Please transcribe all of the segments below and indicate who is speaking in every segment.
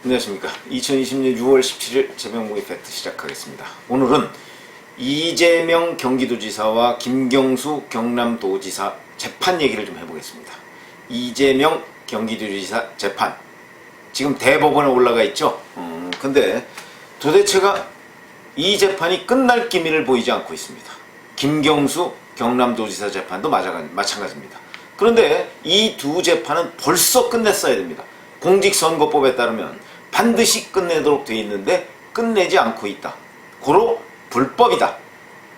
Speaker 1: 안녕하십니까. 2020년 6월 17일 재명무의 팩트 시작하겠습니다. 오늘은 이재명 경기도지사와 김경수 경남도지사 재판 얘기를 좀 해보겠습니다. 이재명 경기도지사 재판 지금 대법원에 올라가 있죠. 근데 도대체가 이 재판이 끝날 기미를 보이지 않고 있습니다. 김경수 경남도지사 재판도 마찬가지입니다. 그런데 이 두 재판은 벌써 끝냈어야 됩니다. 공직선거법에 따르면 반드시 끝내도록 되어 있는데 끝내지 않고 있다. 고로 불법이다.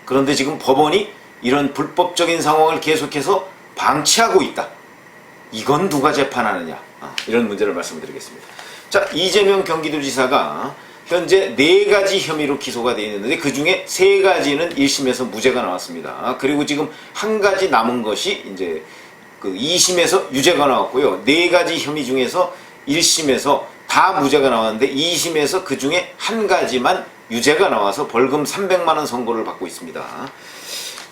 Speaker 1: 그런데 지금 법원이 이런 불법적인 상황을 계속해서 방치하고 있다. 이건 누가 재판하느냐? 이런 문제를 말씀드리겠습니다. 자, 이재명 경기도지사가 현재 4가지 혐의로 기소가 되어 있는데 그 중에 3가지는 1심에서 무죄가 나왔습니다. 그리고 지금 1가지 남은 것이 이제 그 2심에서 유죄가 나왔고요. 4가지 혐의 중에서 1심에서 다 무죄가 나왔는데 2심에서 그 중에 1가지만 유죄가 나와서 벌금 300만 원 선고를 받고 있습니다.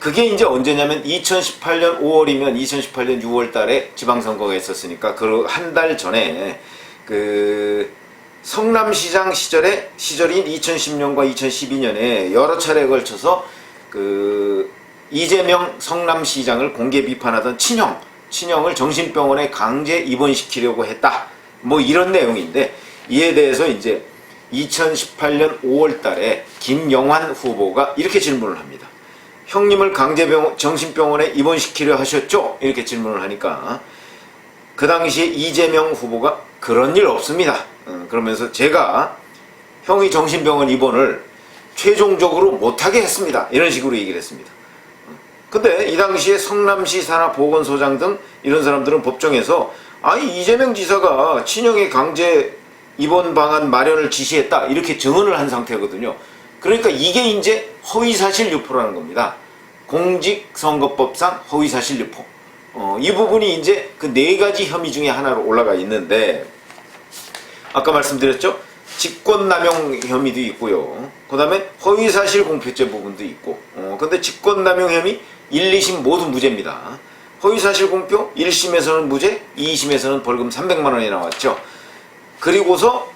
Speaker 1: 그게 이제 언제냐면 2018년 5월이면 2018년 6월 달에 지방선거가 있었으니까 그 한 달 전에 그 성남시장 시절인 2010년과 2012년에 여러 차례에 걸쳐서 그 이재명 성남시장을 공개 비판하던 친형을 정신병원에 강제 입원시키려고 했다. 뭐 이런 내용인데 이에 대해서 이제 2018년 5월 달에 김영환 후보가 이렇게 질문을 합니다. 형님을 정신병원에 입원시키려 하셨죠? 이렇게 질문을 하니까 그 당시에 이재명 후보가 그런 일 없습니다. 그러면서 제가 형이 정신병원 입원을 최종적으로 못하게 했습니다. 이런 식으로 얘기를 했습니다. 근데 이 당시에 성남시 산하보건소장 등 이런 사람들은 법정에서 아니 이재명 지사가 친형의 강제 입원 방안 마련을 지시했다 이렇게 증언을 한 상태거든요. 그러니까 이게 이제 허위사실 유포라는 겁니다. 공직선거법상 허위사실 유포. 이 부분이 이제 그 4가지 혐의 중에 하나로 올라가 있는데 아까 말씀드렸죠? 직권남용 혐의도 있고요. 그 다음에 허위사실 공표죄 부분도 있고 근데 직권남용 혐의 1, 2심 모두 무죄입니다. 허위사실 공표 1심에서는 무죄, 2심에서는 벌금 300만 원이 나왔죠. 그리고서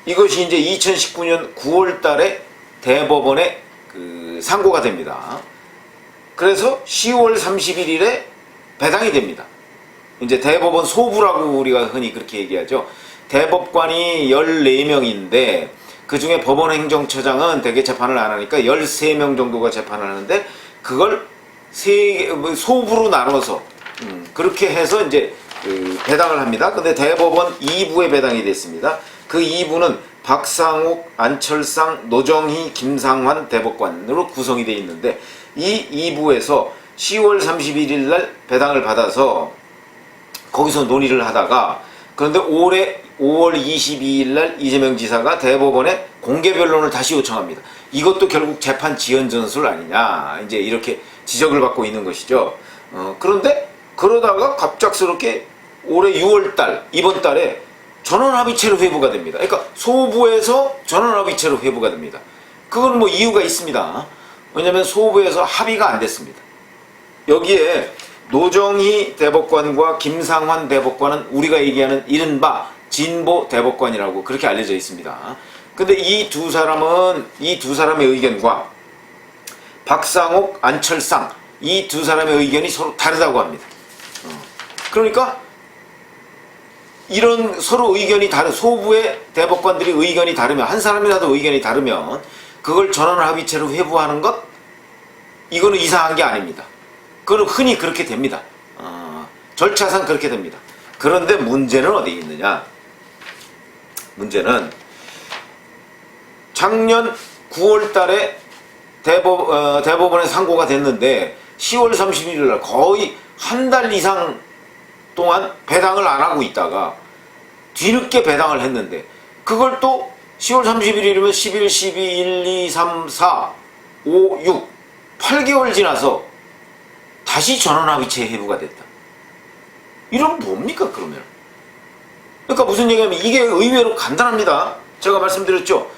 Speaker 1: 이것이 이제 2019년 9월 달에 대법원에 그 상고가 됩니다. 그래서 10월 31일에 배당이 됩니다. 이제 대법원 소부라고 우리가 흔히 그렇게 얘기하죠. 대법관이 14명인데 그 중에 법원행정처장은 대개 재판을 안 하니까 13명 정도가 재판을 하는데 그걸 소부로 나눠서 그렇게 해서 이제 배당을 합니다. 근데 대법원 2부에 배당이 됐습니다. 그 2부는 박상욱, 안철상, 노정희, 김상환 대법관으로 구성이 되어 있는데 이 2부에서 10월 31일 날 배당을 받아서 거기서 논의를 하다가 그런데 올해 5월 22일 날 이재명 지사가 대법원에 공개 변론을 다시 요청합니다. 이것도 결국 재판 지연 전술 아니냐 이제 이렇게 지적을 받고 있는 것이죠. 그런데 그러다가 갑작스럽게 올해 6월 달 이번 달에 전원합의체로 회부가 됩니다. 그러니까 소부에서 전원합의체로 회부가 됩니다. 그건 뭐 이유가 있습니다. 왜냐하면 소부에서 합의가 안 됐습니다. 여기에 노정희 대법관과 김상환 대법관은 우리가 얘기하는 이른바 진보 대법관이라고 그렇게 알려져 있습니다. 근데 이 두 사람의 의견과 박상욱, 안철상 이 두 사람의 의견이 서로 다르다고 합니다. 그러니까 이런 서로 의견이 다른 소부의 대법관들이 의견이 다르면 한 사람이라도 의견이 다르면 그걸 전원합의체로 회부하는 것 이거는 이상한 게 아닙니다. 그건 흔히 그렇게 됩니다. 절차상 그렇게 됩니다. 그런데 문제는 어디에 있느냐? 문제는 작년 9월 달에 대법원에 상고가 됐는데 10월 31일 날 거의 한 달 이상 동안 배당을 안 하고 있다가 뒤늦게 배당을 했는데 그걸 또 10월 31일이면 11, 12, 1, 2, 3, 4, 5, 6 8개월 지나서 다시 전원합의체 회부가 됐다. 이런 뭡니까 그러면? 그러니까 무슨 얘기냐면 이게 의외로 간단합니다. 제가 말씀드렸죠.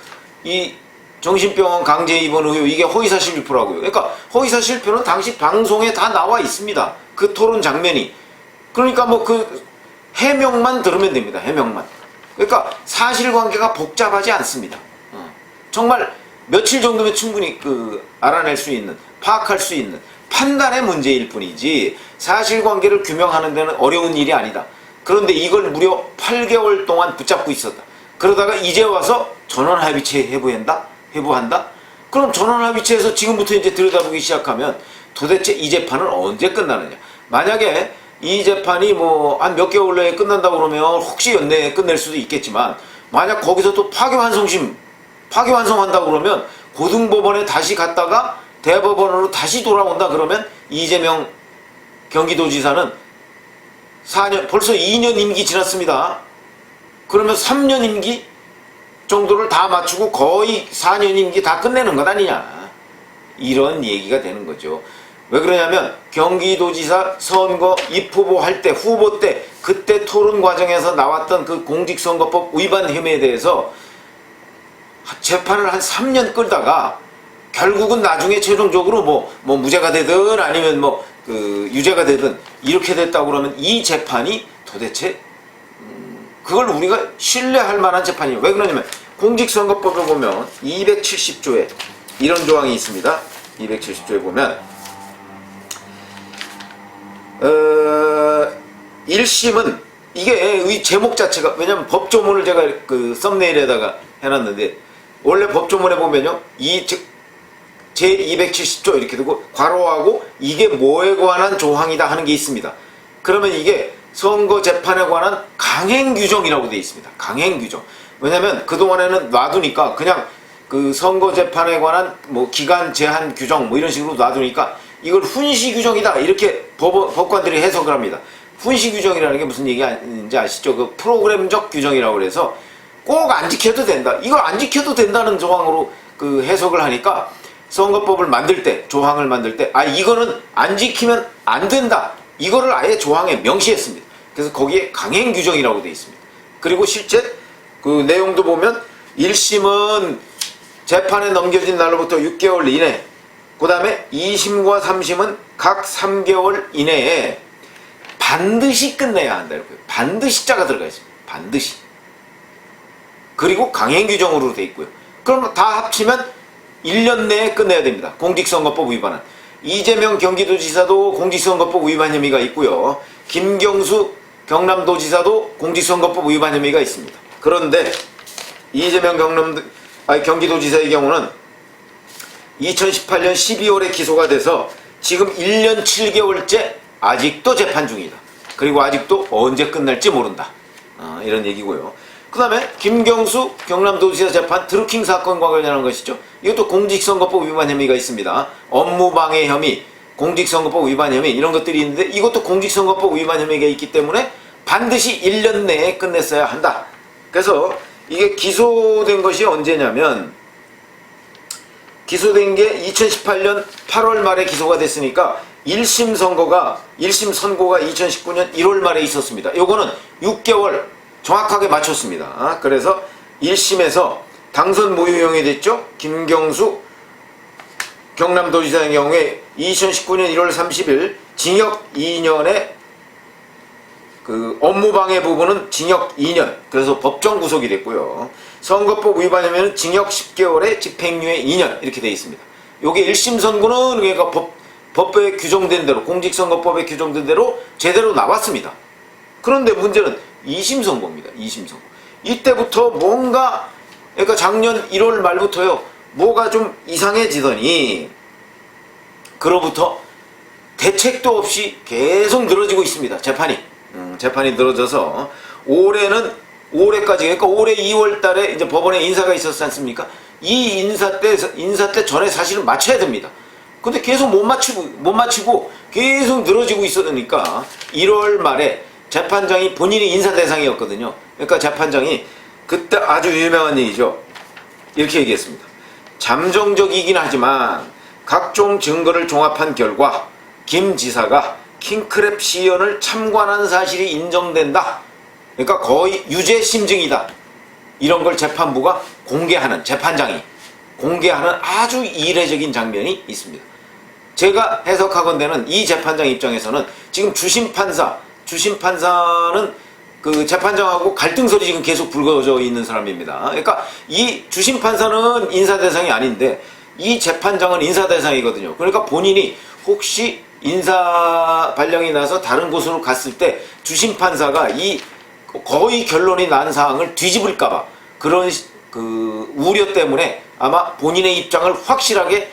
Speaker 1: 이 정신병원 강제 입원 의혹 이게 허위사실 유포라고요. 그러니까 허위사실 유포는 당시 방송에 다 나와 있습니다. 그 토론 장면이. 그러니까 뭐 그 해명만 들으면 됩니다. 해명만. 그러니까 사실관계가 복잡하지 않습니다. 정말 며칠 정도면 충분히 알아낼 수 있는, 파악할 수 있는 판단의 문제일 뿐이지 사실관계를 규명하는 데는 어려운 일이 아니다. 그런데 이걸 무려 8개월 동안 붙잡고 있었다. 그러다가 이제 와서 전원합의체 회부한다? 그럼 전원합의체에서 지금부터 이제 들여다보기 시작하면 도대체 이 재판은 언제 끝나느냐. 만약에 이 재판이 뭐 한 몇 개월 내에 끝난다고 그러면 혹시 연내에 끝낼 수도 있겠지만, 만약 거기서 또 파기환송한다고 그러면 고등법원에 다시 갔다가 대법원으로 다시 돌아온다 그러면 이재명 경기도지사는 4년, 벌써 2년 임기 지났습니다. 그러면 3년 임기 정도를 다 맞추고 거의 4년 임기 다 끝내는 것 아니냐, 이런 얘기가 되는 거죠. 왜 그러냐면 경기도지사 선거 입후보 할 때, 후보 때, 그때 토론 과정에서 나왔던 그 공직선거법 위반 혐의에 대해서 재판을 한 3년 끌다가 결국은 나중에 최종적으로 뭐 무죄가 되든 아니면 유죄가 되든 이렇게 됐다고 그러면 이 재판이 도대체 그걸 우리가 신뢰할 만한 재판이에요. 왜 그러냐면 공직선거법을 보면 270조에 이런 조항이 있습니다. 270조에 보면 1심은 이게 이 제목 자체가, 왜냐면 법조문을 제가 썸네일에다가 해놨는데, 원래 법조문에 보면요, 제270조 이렇게 되고 괄호하고 이게 뭐에 관한 조항이다 하는 게 있습니다. 그러면 이게 선거 재판에 관한 강행 규정이라고 되어 있습니다. 강행 규정. 왜냐면 그동안에는 놔두니까 그냥 선거 재판에 관한 기간 제한 규정 이런 식으로 놔두니까 이걸 훈시 규정이다 이렇게 법관들이 해석을 합니다. 훈시 규정이라는 게 무슨 얘기인지 아시죠? 그 프로그램적 규정이라고 그래서 꼭 안 지켜도 된다, 이걸 안 지켜도 된다는 조항으로 해석을 하니까 선거법을 만들 때, 조항을 만들 때, 이거는 안 지키면 안 된다, 이거를 아예 조항에 명시했습니다. 그래서 거기에 강행 규정이라고 되어 있습니다. 그리고 실제 내용도 보면 1심은 재판에 넘겨진 날로부터 6개월 이내, 그 다음에 2심과 3심은 각 3개월 이내에 반드시 끝내야 한다, 이렇게 반드시 자가 들어가 있습니다. 반드시. 그리고 강행 규정으로 되어 있고요. 그럼 다 합치면 1년 내에 끝내야 됩니다. 공직선거법 위반은. 이재명 경기도지사도 공직선거법 위반 혐의가 있고요. 김경수 경남도지사도 공직선거법 위반 혐의가 있습니다. 그런데 이재명 경기도지사의 경우는 2018년 12월에 기소가 돼서 지금 1년 7개월째 아직도 재판 중이다. 그리고 아직도 언제 끝날지 모른다. 이런 얘기고요. 그 다음에 김경수 경남도지사 재판 드루킹 사건과 관련한 것이죠. 이것도 공직선거법 위반 혐의가 있습니다. 업무방해 혐의, 공직선거법 위반 혐의 이런 것들이 있는데 이것도 공직선거법 위반 혐의가 있기 때문에 반드시 1년 내에 끝냈어야 한다. 그래서 이게 기소된 것이 언제냐면, 기소된 게 2018년 8월 말에 기소가 됐으니까 1심 선고가 2019년 1월 말에 있었습니다. 요거는 6개월 정확하게 맞췄습니다. 그래서 1심에서 당선 무효형이 됐죠. 김경수 경남도지사의 경우에 2019년 1월 30일 징역 2년에 업무방해 부분은 징역 2년, 그래서 법정 구속이 됐고요. 선거법 위반이면 징역 10개월에 집행유예 2년 이렇게 되어 있습니다. 요게 1심 선고는 그러니까 법에 규정된 대로, 공직선거법에 규정된 대로 제대로 나왔습니다. 그런데 문제는 2심 선고입니다. 2심 선고. 이때부터 뭔가, 그러니까 작년 1월 말부터요, 뭐가 좀 이상해지더니 그로부터 대책도 없이 계속 늘어지고 있습니다. 재판이 늘어져서 올해까지, 그러니까 올해 2월 달에 이제 법원에 인사가 있었지 않습니까? 이 인사 때 전에 사실은 맞춰야 됩니다. 근데 계속 못 맞추고 계속 늘어지고 있었으니까 1월 말에 재판장이 본인이 인사 대상이었거든요. 그러니까 재판장이 그때 아주 유명한 얘기죠. 이렇게 얘기했습니다. 잠정적이긴 하지만 각종 증거를 종합한 결과 김 지사가 킹크랩 시연을 참관한 사실이 인정된다. 그러니까 거의 유죄 심증이다. 이런 걸 재판부가 재판장이 공개하는 아주 이례적인 장면이 있습니다. 제가 해석하건대는 이 재판장 입장에서는 지금 주심판사는 그 재판장하고 갈등설이 지금 계속 불거져 있는 사람입니다. 그러니까 이 주심 판사는 인사 대상이 아닌데 이 재판장은 인사 대상이거든요. 그러니까 본인이 혹시 인사 발령이 나서 다른 곳으로 갔을 때 주심 판사가 이 거의 결론이 난 사항을 뒤집을까봐 그런 그 우려 때문에 아마 본인의 입장을 확실하게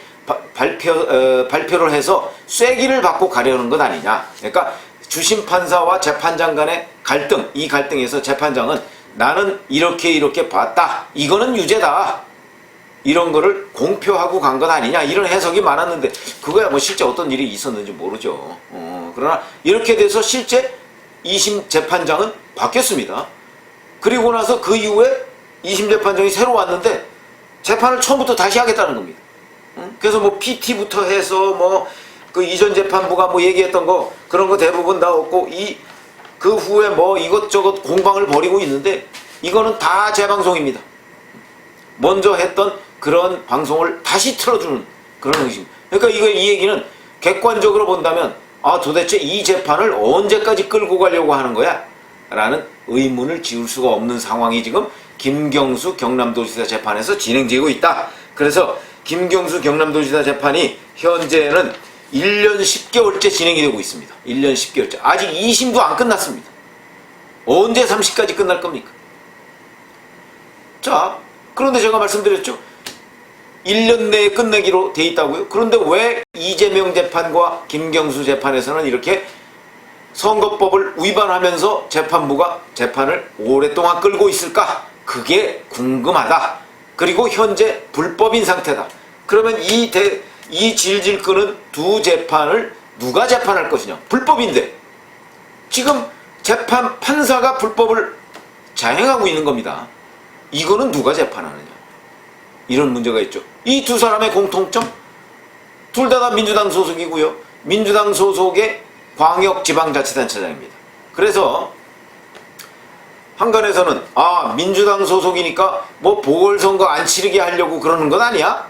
Speaker 1: 발표를 해서 쐐기를 받고 가려는 것 아니냐. 그러니까 주심 판사와 재판장 간의 갈등, 이 갈등에서 재판장은 나는 이렇게 봤다. 이거는 유죄다. 이런 거를 공표하고 간 것 아니냐. 이런 해석이 많았는데 그거야 뭐 실제 어떤 일이 있었는지 모르죠. 그러나 이렇게 돼서 실제 2심 재판장은 바뀌었습니다. 그리고 나서 그 이후에 2심 재판장이 새로 왔는데 재판을 처음부터 다시 하겠다는 겁니다. 그래서 뭐 PT부터 해서 뭐 그 이전 재판부가 뭐 얘기했던 거 그런 거 대부분 다 없고 그 후에 뭐 이것저것 공방을 벌이고 있는데 이거는 다 재방송입니다. 먼저 했던 그런 방송을 다시 틀어주는 그런 의심. 그러니까 이 얘기는 객관적으로 본다면 아 도대체 이 재판을 언제까지 끌고 가려고 하는 거야? 라는 의문을 지울 수가 없는 상황이 지금 김경수 경남도지사 재판에서 진행되고 있다. 그래서 김경수 경남도지사 재판이 현재는 1년 10개월째 진행이 되고 있습니다. 1년 10개월째. 아직 2심도 안 끝났습니다. 언제 3심까지 끝날 겁니까? 자, 그런데 제가 말씀드렸죠. 1년 내에 끝내기로 돼 있다고요? 그런데 왜 이재명 재판과 김경수 재판에서는 이렇게 선거법을 위반하면서 재판부가 재판을 오랫동안 끌고 있을까? 그게 궁금하다. 그리고 현재 불법인 상태다. 그러면 이 질질 끄는 두 재판을 누가 재판할 것이냐? 불법인데 지금 재판 판사가 불법을 자행하고 있는 겁니다. 이거는 누가 재판하느냐? 이런 문제가 있죠. 이 두 사람의 공통점? 둘 다 민주당 소속이고요. 민주당 소속의 광역지방자치단체장입니다. 그래서 한간에서는 민주당 소속이니까 뭐 보궐선거 안 치르게 하려고 그러는 건 아니야?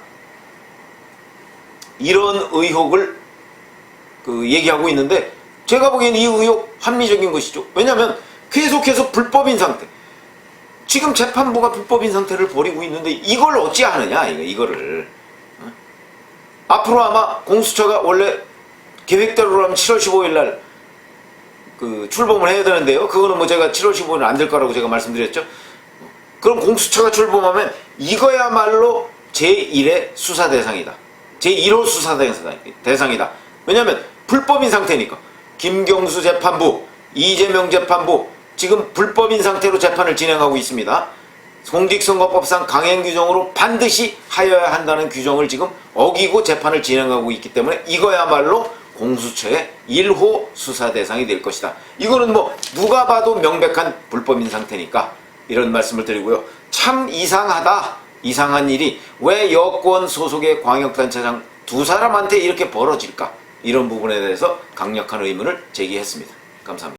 Speaker 1: 이런 의혹을 얘기하고 있는데 제가 보기엔 이 의혹 합리적인 것이죠. 왜냐하면 계속해서 불법인 상태. 지금 재판부가 불법인 상태를 벌이고 있는데 이걸 어찌 하느냐 이거를. 앞으로 아마 공수처가 원래 계획대로라면 7월 15일 날 출범을 해야 되는데요. 그거는 뭐 제가 7월 15일은 안 될 거라고 제가 말씀드렸죠. 그럼 공수처가 출범하면 이거야말로 제1의 수사 대상이다. 제1호 수사 대상이다. 왜냐하면 불법인 상태니까. 김경수 재판부, 이재명 재판부 지금 불법인 상태로 재판을 진행하고 있습니다. 공직선거법상 강행 규정으로 반드시 하여야 한다는 규정을 지금 어기고 재판을 진행하고 있기 때문에 이거야말로 공수처의 1호 수사 대상이 될 것이다. 이거는 뭐 누가 봐도 명백한 불법인 상태니까 이런 말씀을 드리고요. 참 이상한 일이 왜 여권 소속의 광역단체장 두 사람한테 이렇게 벌어질까? 이런 부분에 대해서 강력한 의문을 제기했습니다. 감사합니다.